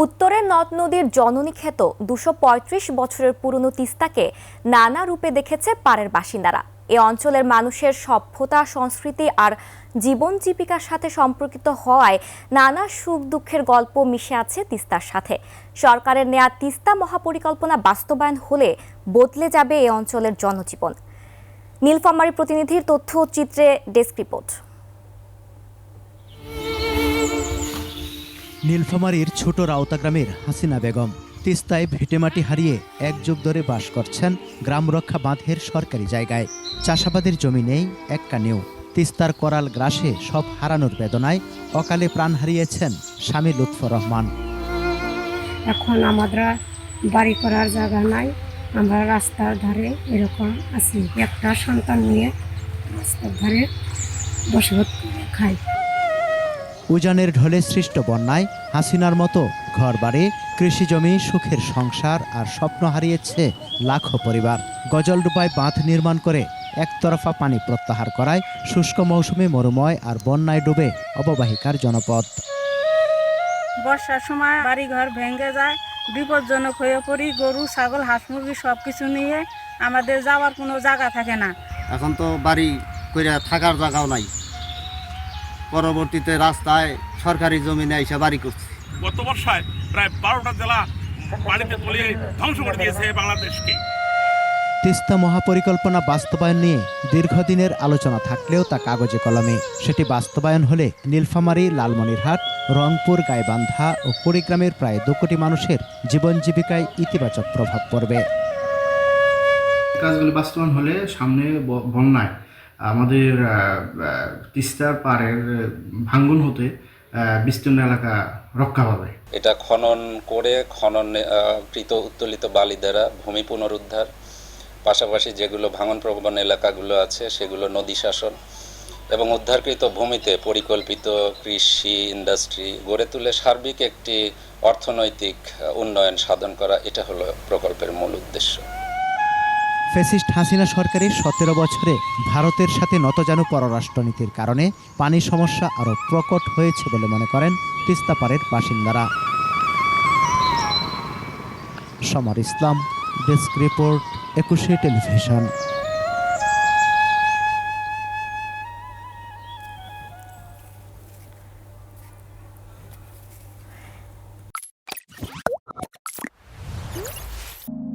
উত্তরের নদ নদীর জননী খ্যাত ২৩৫ বছরের পুরনো তিস্তাকে নানা রূপে দেখেছে পাড়ের বাসিন্দারা। এ অঞ্চলের মানুষের সভ্যতা, সংস্কৃতি আর জীবন জীবিকার সাথে সম্পর্কিত হওয়ায় নানা সুখ দুঃখের গল্প মিশে আছে তিস্তার সাথে। সরকারের নেয়া তিস্তা মহাপরিকল্পনা বাস্তবায়ন হলে বদলে যাবে এ অঞ্চলের জনজীবন। নীলফামারী প্রতিনিধির তথ্য চিত্রে ডেস্ক রিপোর্ট। নীলফামারীর ছোট রাউতা গ্রামের হাসিনা বেগম তিস্তায় ভিটেমাটি হারিয়ে এক যুগ ধরে বাস করছেন গ্রাম রক্ষা বাঁধের সরকারি জায়গায়। চাষাবাদের জমি নেই এক কানেও। তিস্তার করাল গ্রাসে সব হারানোর বেদনায় অকালে প্রাণ হারিয়েছেন স্বামী লুৎফর রহমান। এখন আমাদের বাড়ি করার জায়গা নাই, আমরা রাস্তার ধারে এরকম আছি। একটা সন্তান নিয়ে রাস্তার ধারে বসবাস করে খাই। উজানের ঢলে সৃষ্ট বন্যায় হাসিনার মতো ঘরবাড়ি, কৃষিজমি, সুখের সংসার আর স্বপ্ন হারিয়েছে লাখো পরিবার। গজলডুবায় বাঁধ নির্মাণ করে একতরফা পানি প্রত্যাহার করায় শুষ্ক মৌসুমে মরুময় আর বন্যায় ডুবে অববাহিকার জনপদ। বর্ষার সময় বাড়িঘর ভেঙে যায়, বিপজ্জনক হয়ে পড়ি। গরু, ছাগল, হাঁস, মুরগি সব কিছু নিয়ে আমাদের যাওয়ার কোনো জায়গা থাকে না। এখন তো বাড়ি করে থাকার জায়গাও নাই। পরবর্তীতে রাস্তায় সরকারি জমিনে এসে বাড়ি করছে। গত বর্ষায় প্রায় 12টা জেলা পানিতে তলিয়ে ধ্বংস করে দিয়েছে বাংলাদেশকে। তিস্তা মহাপরিকল্পনা বাস্তবায়ন নিয়ে দীর্ঘদিনের আলোচনা থাকলেও তা কাগজে কলমে। সেটি বাস্তবায়ন হলে নীলফামারী, লালমনিরহাট, রংপুর, গাইবান্ধা ও কুড়িগ্রামের প্রায় 2 কোটি মানুষের জীবন জীবিকায় ইতিবাচক প্রভাব পড়বে। কাজগুলি বাস্তবায়ন হলে সামনে বন্যায় আমাদের তিস্তার পাড়ের ভাঙ্গন হতে বিস্তীর্ণ এলাকা রক্ষা পাবে। এটা খনন করে কৃত উত্তোলিত বালি দ্বারা ভূমি পুনরুদ্ধার, পাশাপাশি যেগুলো ভাঙন প্রবণ এলাকাগুলো আছে সেগুলো নদী শাসন এবং উদ্ধারকৃত ভূমিতে পরিকল্পিত কৃষি ইন্ডাস্ট্রি গড়ে তুলে সার্বিক একটি অর্থনৈতিক উন্নয়ন সাধন করা, এটা হলো প্রকল্পের মূল উদ্দেশ্য। ফ্যাসিস্ট হাসিনা সরকারের 17 বছরে ভারতের সাথে নতজানু পররাষ্ট্রনীতির কারণে পানি সমস্যা আরও প্রকট হয়েছে বলে মনে করেন তিস্তাপাড়ের বাসিন্দারা। সমর ইসলাম, ডেস্ক রিপোর্ট, 21 টেলিভিশন।